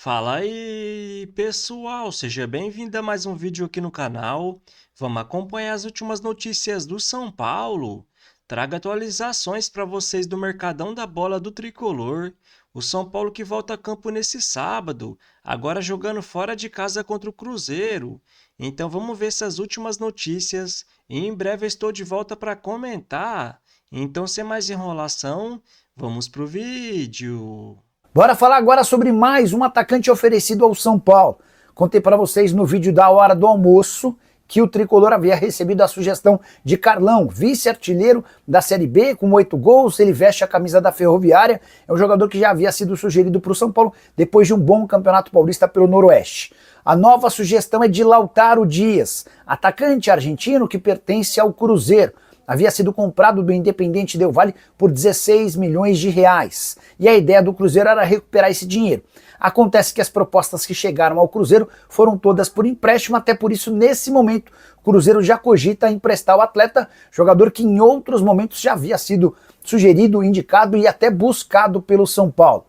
Fala aí, pessoal, seja bem-vindo a mais um vídeo aqui no canal. Vamos acompanhar as últimas notícias do São Paulo. Trago atualizações para vocês do Mercadão da Bola do Tricolor. O São Paulo que volta a campo nesse sábado, agora jogando fora de casa contra o Cruzeiro. Então vamos ver essas últimas notícias e em breve eu estou de volta para comentar. Então, sem mais enrolação, vamos pro vídeo. Bora falar agora sobre mais um atacante oferecido ao São Paulo. Contei para vocês no vídeo da hora do almoço que o Tricolor havia recebido a sugestão de Carlão, vice-artilheiro da Série B, com 8 gols, ele veste a camisa da Ferroviária, é um jogador que já havia sido sugerido para o São Paulo depois de um bom campeonato paulista pelo Noroeste. A nova sugestão é de Lautaro Dias, atacante argentino que pertence ao Cruzeiro. Havia sido comprado do Independiente Del Valle por 16 milhões de reais. E a ideia do Cruzeiro era recuperar esse dinheiro. Acontece que as propostas que chegaram ao Cruzeiro foram todas por empréstimo, até por isso, nesse momento, o Cruzeiro já cogita emprestar o atleta, jogador que em outros momentos já havia sido sugerido, indicado e até buscado pelo São Paulo.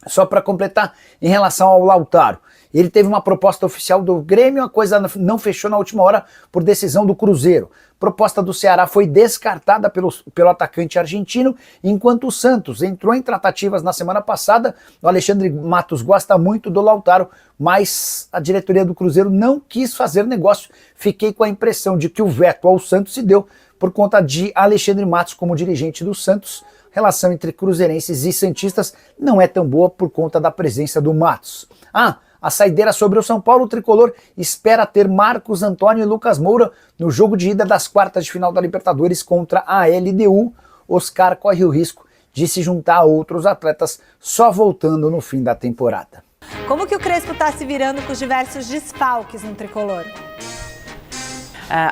Só para completar, em relação ao Lautaro, ele teve uma proposta oficial do Grêmio, a coisa não fechou na última hora por decisão do Cruzeiro. Proposta do Ceará foi descartada pelo atacante argentino, enquanto o Santos entrou em tratativas na semana passada. O Alexandre Matos gosta muito do Lautaro, mas a diretoria do Cruzeiro não quis fazer negócio. Fiquei com a impressão de que o veto ao Santos se deu por conta de Alexandre Matos como dirigente do Santos. Relação entre cruzeirenses e santistas não é tão boa por conta da presença do Matos. A saideira sobre o São Paulo, o Tricolor espera ter Marcos Antônio e Lucas Moura no jogo de ida das quartas de final da Libertadores contra a LDU. Oscar corre o risco de se juntar a outros atletas só voltando no fim da temporada. Como que o Crespo está se virando com os diversos desfalques no Tricolor?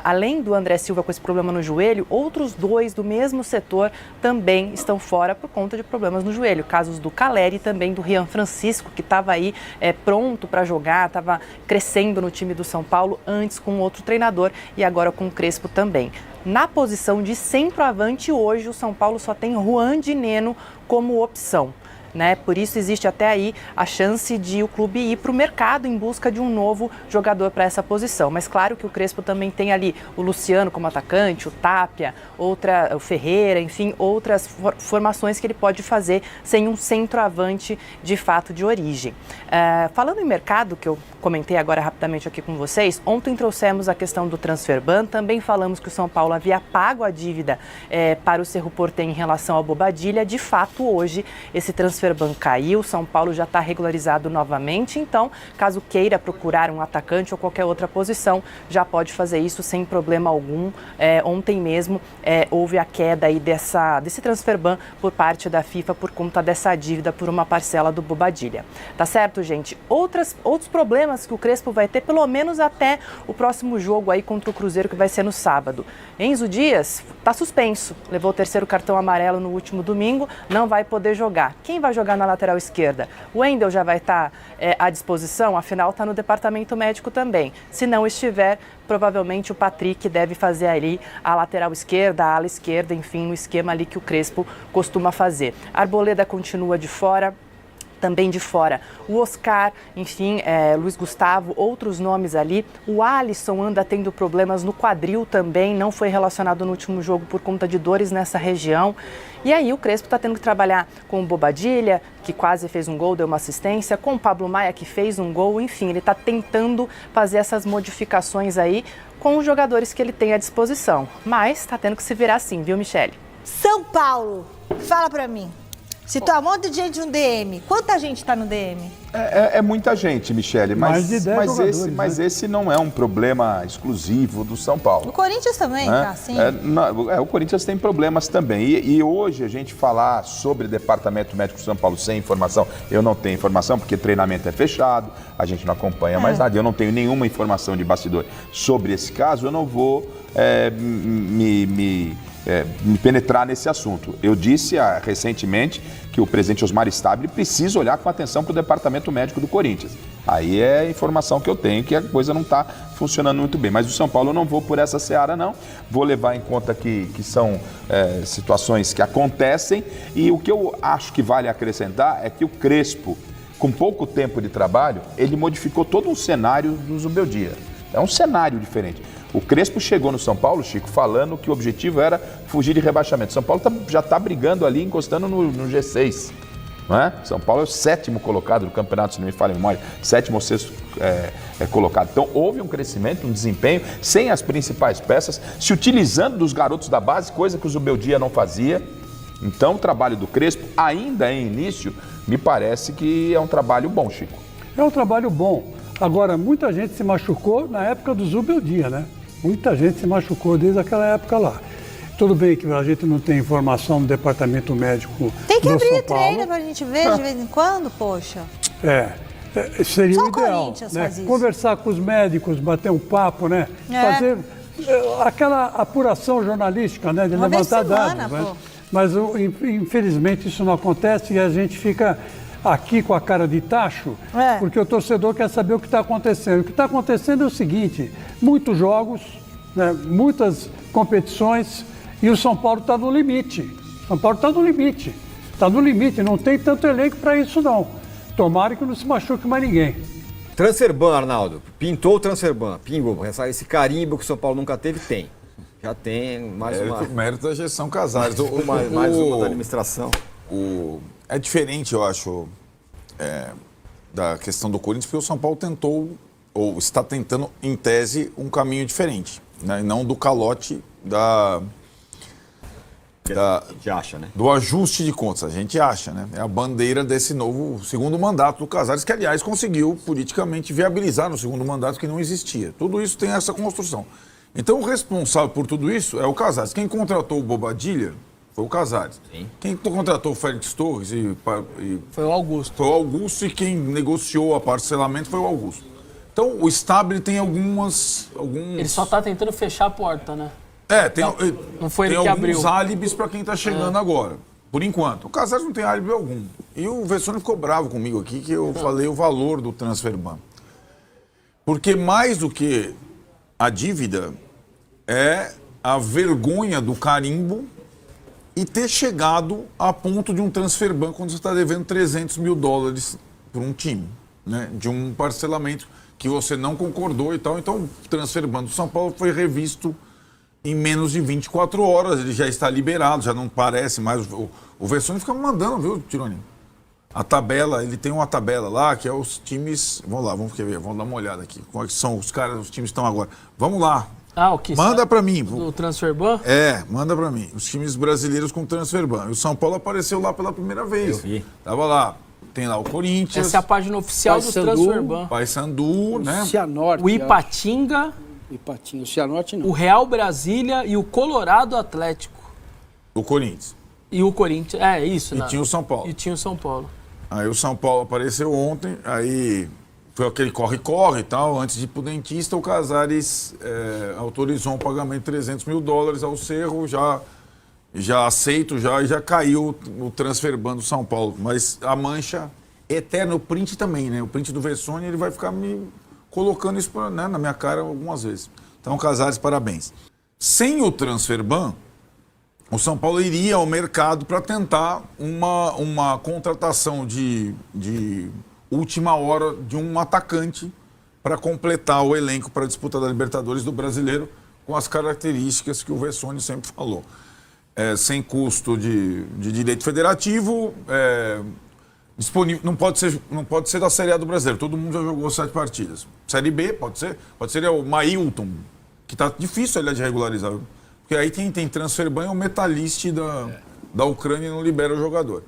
Além do André Silva com esse problema no joelho, outros dois do mesmo setor também estão fora por conta de problemas no joelho. Casos do Caleri e também do Rian Francisco, que estava aí pronto para jogar, estava crescendo no time do São Paulo, antes com outro treinador e agora com o Crespo também. Na posição de centroavante hoje, o São Paulo só tem Juan de Neno como opção. Por isso existe até aí a chance de o clube ir para o mercado em busca de um novo jogador para essa posição. Mas claro que o Crespo também tem ali o Luciano como atacante, o Tapia, o Ferreira, enfim, outras formações que ele pode fazer sem um centroavante de fato de origem. Falando em mercado, que eu comentei agora rapidamente aqui com vocês, ontem trouxemos a questão do transfer ban, também falamos que o São Paulo havia pago a dívida para o Cerro Porteño em relação ao Bobadilla. De fato, hoje esse transfer ban caiu, São Paulo já está regularizado novamente, então caso queira procurar um atacante ou qualquer outra posição, já pode fazer isso sem problema algum. Ontem mesmo houve a queda aí desse transfer ban por parte da FIFA por conta dessa dívida por uma parcela do Bobadilla. Tá certo, gente? Outros problemas que o Crespo vai ter, pelo menos até o próximo jogo aí contra o Cruzeiro, que vai ser no sábado. Enzo Dias está suspenso, levou o terceiro cartão amarelo no último domingo, não vai poder jogar. Quem vai jogar na lateral esquerda? O Wendel já vai estar à disposição, afinal está no departamento médico também. Se não estiver, provavelmente o Patrick deve fazer ali a lateral esquerda, a ala esquerda, enfim, no esquema ali que o Crespo costuma fazer. Arboleda continua de fora. Também de fora, o Oscar, enfim, Luiz Gustavo, outros nomes ali. O Alisson anda tendo problemas no quadril também, não foi relacionado no último jogo por conta de dores nessa região. E aí o Crespo está tendo que trabalhar com o Bobadilla, que quase fez um gol, deu uma assistência, com o Pablo Maia, que fez um gol, enfim, ele está tentando fazer essas modificações aí com os jogadores que ele tem à disposição. Mas está tendo que se virar assim, viu, Michele? São Paulo, fala pra mim. Citou um monte de gente no DM. Quanta gente está no DM? É muita gente, Michele, mas esse não é um problema exclusivo do São Paulo. O Corinthians também, tá? Sim. O Corinthians tem problemas também. E hoje a gente falar sobre departamento médico do São Paulo sem informação, eu não tenho informação porque treinamento é fechado, a gente não acompanha mais nada, eu não tenho nenhuma informação de bastidor sobre esse caso, eu não vou me penetrar nesse assunto. Eu disse recentemente que o presidente Osmar Stabile precisa olhar com atenção para o departamento médico do Corinthians. Aí é a informação que eu tenho, que a coisa não está funcionando muito bem. Mas o São Paulo eu não vou por essa seara, não. Vou levar em conta que são situações que acontecem. E o que eu acho que vale acrescentar é que o Crespo com pouco tempo de trabalho, ele modificou todo um cenário do Zubeldia. É um cenário diferente. O Crespo chegou no São Paulo, Chico, falando que o objetivo era fugir de rebaixamento. São Paulo já está brigando ali, encostando no G6. Não é? São Paulo é o 7º colocado no campeonato, se não me falha a memória, 7º ou 6º colocado. Então houve um crescimento, um desempenho, sem as principais peças, se utilizando dos garotos da base, coisa que o Zubeldia não fazia. Então o trabalho do Crespo, ainda em início, me parece que é um trabalho bom, Chico. É um trabalho bom. Agora, muita gente se machucou na época do Zubeldia, né? Muita gente se machucou desde aquela época lá. Tudo bem que a gente não tem informação do departamento médico Tem que do abrir São Paulo. treino pra gente ver de vez em quando, poxa. Seria Só o o ideal, Corinthians né? faz isso. Conversar com os médicos, bater um papo, né? Fazer aquela apuração jornalística, né? De Uma vez levantar por semana, dados, né? pô. Mas infelizmente isso não acontece e a gente fica aqui com a cara de tacho, porque o torcedor quer saber o que está acontecendo. O que está acontecendo é o seguinte: muitos jogos, né? Muitas competições e o São Paulo está no limite. São Paulo está no limite. Está no limite, não tem tanto elenco para isso não. Tomara que não se machuque mais ninguém. Transferban, Arnaldo. Pintou o Transferban. Pingou. Esse carimbo que o São Paulo nunca teve, tem. Já tem mais uma. Mérito da gestão Casares. Mais uma da administração. É diferente, eu acho, da questão do Corinthians, porque o São Paulo tentou, ou está tentando, em tese, um caminho diferente. Né? E não do calote A gente acha, né? do ajuste de contas. A gente acha, né? É a bandeira desse novo segundo mandato do Casares, que, aliás, conseguiu politicamente viabilizar no segundo mandato que não existia. Tudo isso tem essa construção. Então, o responsável por tudo isso é o Casares. Quem contratou o Bobadilha foi o Casares. Sim. Quem contratou o Félix Torres Foi o Augusto. foi o Augusto, e quem negociou o parcelamento foi o Augusto. Então, o Stabile tem alguns... Ele só tá tentando fechar a porta, né? Não foi tem ele que alguns abriu. álibis para quem está chegando agora, por enquanto. O Casares não tem álibi algum. E o Vessone ficou bravo comigo aqui, que eu falei o valor do Transferban. Porque mais do que a dívida, é a vergonha do carimbo e ter chegado a ponto de um Transferban quando você está devendo $300 mil para um time, né? De um parcelamento que você não concordou e tal. Então, o Transferban do São Paulo foi revisto em menos de 24 horas. Ele já está liberado, já não parece mais. O Vessone fica mandando, viu, Tironi? A tabela, ele tem uma tabela lá que é os times. Vamos lá, vamos ver, vamos dar uma olhada aqui. Como é que são os caras, os times estão agora. Vamos lá. O que? Manda para mim. Do Transferban? Manda para mim. Os times brasileiros com Transferban. E o São Paulo apareceu lá pela primeira vez. Eu vi. Tava lá. Tem lá o Corinthians. Essa é a página oficial do Transferban. Paysandu, né? Cianorte. O Ipatinga, Ipatinga. O Cianorte não. o Real Brasília e o Colorado Atlético. O Corinthians. E o Corinthians. É isso, E né? tinha o São Paulo. E tinha o São Paulo. Aí o São Paulo apareceu ontem, aí foi aquele corre-corre e tal. Antes de ir pro dentista, o Casares autorizou um pagamento de $300 mil ao Cerro, já aceito, e já caiu o Transferban do São Paulo. Mas a mancha eterna, o print também, né? O print do Vessone, ele vai ficar me colocando isso na minha cara algumas vezes. Então, Casares, parabéns. Sem o Transferban, o São Paulo iria ao mercado para tentar uma contratação de última hora de um atacante para completar o elenco para a disputa da Libertadores do Brasileiro, com as características que o Vessone sempre falou. Sem custo de direito federativo, disponível, não pode ser da Série A do Brasileiro. Todo mundo já jogou 7 partidas. Série B, pode ser o Mailton, que está difícil de regularizar. Porque aí quem tem Transferban é o Metalist da Ucrânia e não libera o jogador.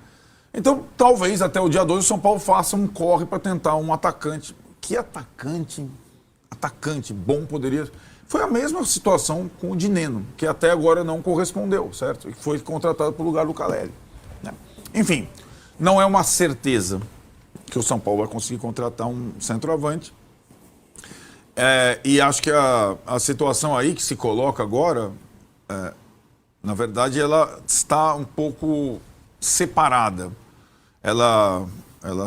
Então, talvez até o dia 12 o São Paulo faça um corre para tentar um atacante. Que atacante bom poderia... Foi a mesma situação com o Dineno, que até agora não correspondeu, certo? E foi contratado para o lugar do Caleri, né? Enfim, não é uma certeza que o São Paulo vai conseguir contratar um centroavante. E acho que a situação aí que se coloca agora... na verdade, ela está um pouco separada. Ela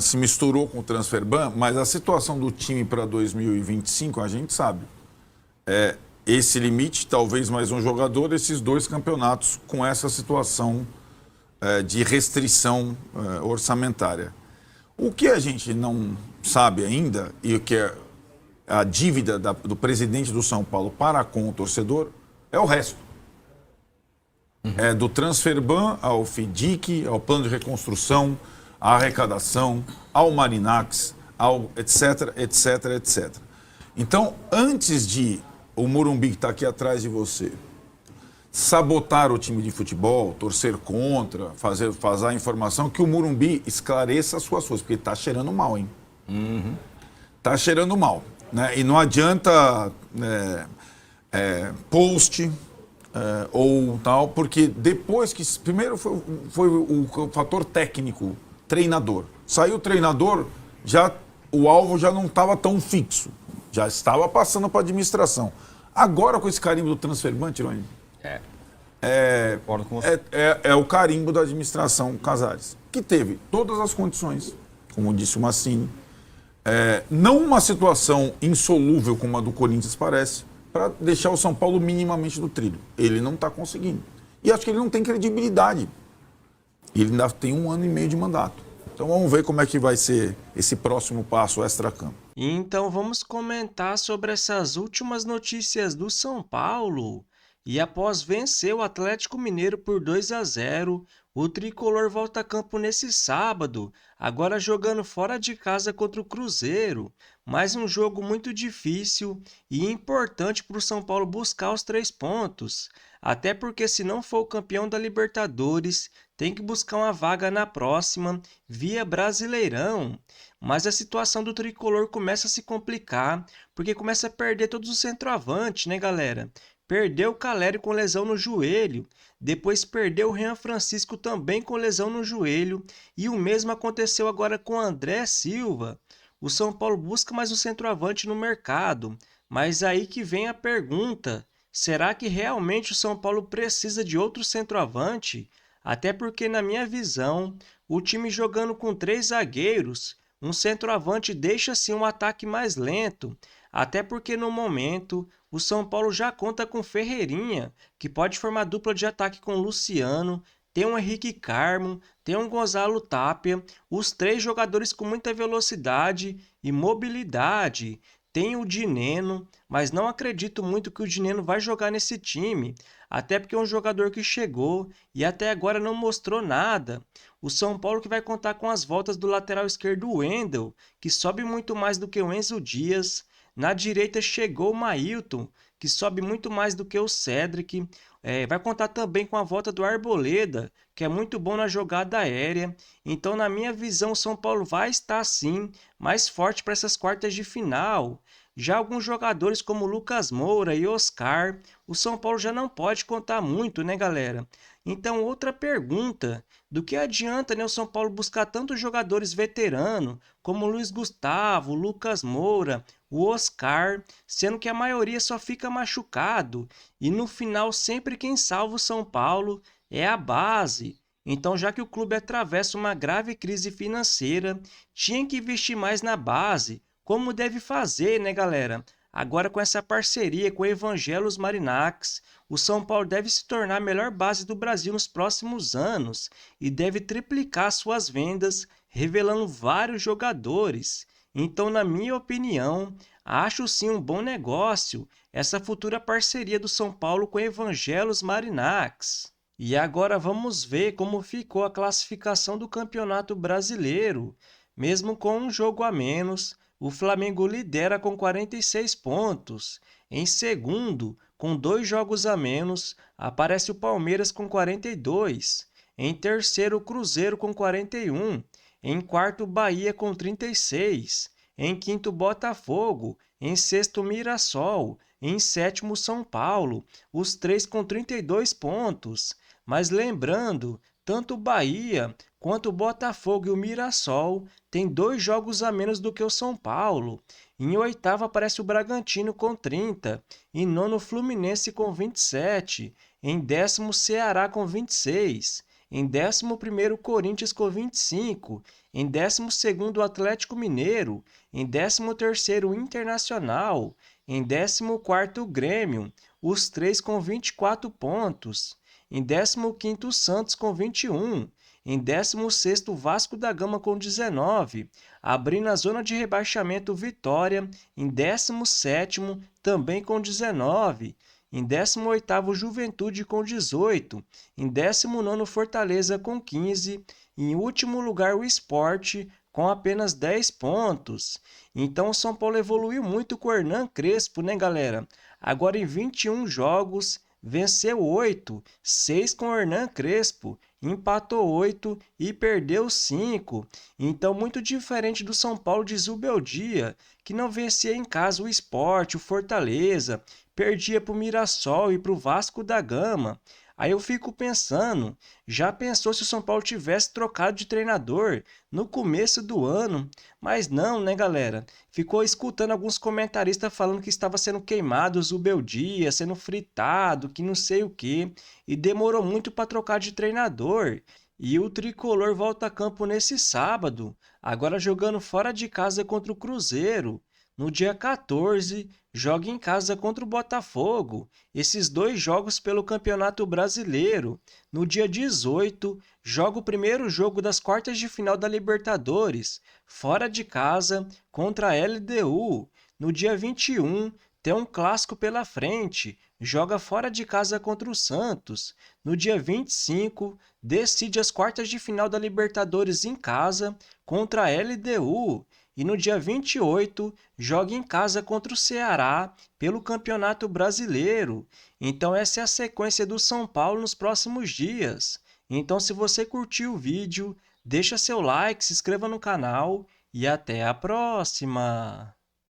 se misturou com o Transferban, mas a situação do time para 2025, a gente sabe. Esse limite, talvez mais um jogador, esses 2 campeonatos com essa situação de restrição orçamentária. O que a gente não sabe ainda, e o que é a dívida do presidente do São Paulo para com o torcedor, é o resto. É do Transferban ao FIDIC, ao plano de reconstrução, à arrecadação, ao Marinax, ao etc, etc, etc. Então, antes de o Morumbi, que está aqui atrás de você, sabotar o time de futebol, torcer contra, fazer a informação, que o Morumbi esclareça as suas coisas, porque está cheirando mal, hein? Está cheirando mal, né? E não adianta post ou tal, porque depois que... Primeiro foi o fator técnico, treinador. Saiu o treinador, o alvo já não estava tão fixo, já estava passando para a administração. Agora, com esse carimbo do Transferban, Tironi, é o carimbo da administração Casares, que teve todas as condições, como disse o Massini, não uma situação insolúvel como a do Corinthians parece, para deixar o São Paulo minimamente do trilho. Ele não está conseguindo. E acho que ele não tem credibilidade. Ele ainda tem 1 ano e meio de mandato. Então vamos ver como é que vai ser esse próximo passo extra-campo. Então vamos comentar sobre essas últimas notícias do São Paulo. E após vencer o Atlético Mineiro por 2-0, o tricolor volta a campo nesse sábado, agora jogando fora de casa contra o Cruzeiro. Mais um jogo muito difícil e importante para o São Paulo buscar os 3 pontos. Até porque se não for o campeão da Libertadores, tem que buscar uma vaga na próxima via Brasileirão. Mas a situação do tricolor começa a se complicar, porque começa a perder todos os centroavantes, né, galera? Perdeu o Caleri com lesão no joelho, depois perdeu o Rian Francisco também com lesão no joelho, e o mesmo aconteceu agora com o André Silva. O São Paulo busca mais um centroavante no mercado, mas aí que vem a pergunta: será que realmente o São Paulo precisa de outro centroavante? Até porque, na minha visão, o time jogando com 3 zagueiros, um centroavante deixa sim um ataque mais lento, até porque no momento o São Paulo já conta com Ferreirinha, que pode formar dupla de ataque com o Luciano, tem um Henrique Carmo, tem um Gonzalo Tapia, os 3 jogadores com muita velocidade e mobilidade. Tem o Dineno, mas não acredito muito que o Dineno vai jogar nesse time, até porque é um jogador que chegou e até agora não mostrou nada. O São Paulo que vai contar com as voltas do lateral esquerdo Wendel, que sobe muito mais do que o Enzo Dias. Na direita chegou o Mailton, que sobe muito mais do que o Cedric. Vai contar também com a volta do Arboleda, que é muito bom na jogada aérea. Então, na minha visão, o São Paulo vai estar, sim, mais forte para essas quartas de final. Já alguns jogadores como Lucas Moura e Oscar, o São Paulo já não pode contar muito, né, galera? Então, outra pergunta: do que adianta, né, o São Paulo buscar tantos jogadores veteranos, como Luiz Gustavo, Lucas Moura, o Oscar, sendo que a maioria só fica machucado, e no final sempre quem salva o São Paulo é a base. Então, já que o clube atravessa uma grave crise financeira, tinha que investir mais na base, como deve fazer, né, galera? Agora, com essa parceria com o Evangelos Marinax, o São Paulo deve se tornar a melhor base do Brasil nos próximos anos e deve triplicar suas vendas, revelando vários jogadores. Então, na minha opinião, acho sim um bom negócio essa futura parceria do São Paulo com o Evangelos Marinax. E agora vamos ver como ficou a classificação do Campeonato Brasileiro. Mesmo com um jogo a menos, o Flamengo lidera com 46 pontos. Em segundo, com 2 jogos a menos, aparece o Palmeiras com 42. Em terceiro, o Cruzeiro com 41. Em quarto, Bahia com 36. Em quinto, Botafogo. Em sexto, Mirassol. Em sétimo, São Paulo. Os 3 com 32 pontos. Mas lembrando, tanto o Bahia quanto o Botafogo e o Mirassol têm 2 jogos a menos do que o São Paulo. Em oitavo aparece o Bragantino com 30. Em nono, o Fluminense com 27. Em décimo, Ceará com 26. Em 11º, Corinthians com 25. Em 12º, o Atlético Mineiro. Em 13º, o Internacional. Em 14º, o Grêmio. Os 3 com 24 pontos. Em 15º, o Santos com 21. Em 16º, Vasco da Gama com 19. Abrindo a zona de rebaixamento, Vitória. Em 17º, também com 19. Em 18º, Juventude com 18. Em 19º, Fortaleza com 15. Em último lugar, o Sport com apenas 10 pontos. Então o São Paulo evoluiu muito com o Hernan Crespo, né, galera? Agora em 21 jogos, venceu 8, 6 com o Hernan Crespo, empatou 8 e perdeu 5. Então muito diferente do São Paulo de Zubeldia, que não vencia em casa o Sport, o Fortaleza, perdia para o Mirassol e para o Vasco da Gama. Aí eu fico pensando, já pensou se o São Paulo tivesse trocado de treinador no começo do ano? Mas não, né, galera? Ficou escutando alguns comentaristas falando que estava sendo queimado o Zubeldia, sendo fritado, que não sei o quê, e demorou muito para trocar de treinador. E o Tricolor volta a campo nesse sábado, agora jogando fora de casa contra o Cruzeiro. No dia 14, joga em casa contra o Botafogo, esses 2 jogos pelo Campeonato Brasileiro. No dia 18, joga o primeiro jogo das quartas de final da Libertadores, fora de casa contra a LDU. No dia 21, tem um clássico pela frente, joga fora de casa contra o Santos. No dia 25, decide as quartas de final da Libertadores em casa contra a LDU. E no dia 28, joga em casa contra o Ceará pelo Campeonato Brasileiro. Então essa é a sequência do São Paulo nos próximos dias. Então se você curtiu o vídeo, deixa seu like, se inscreva no canal e até a próxima!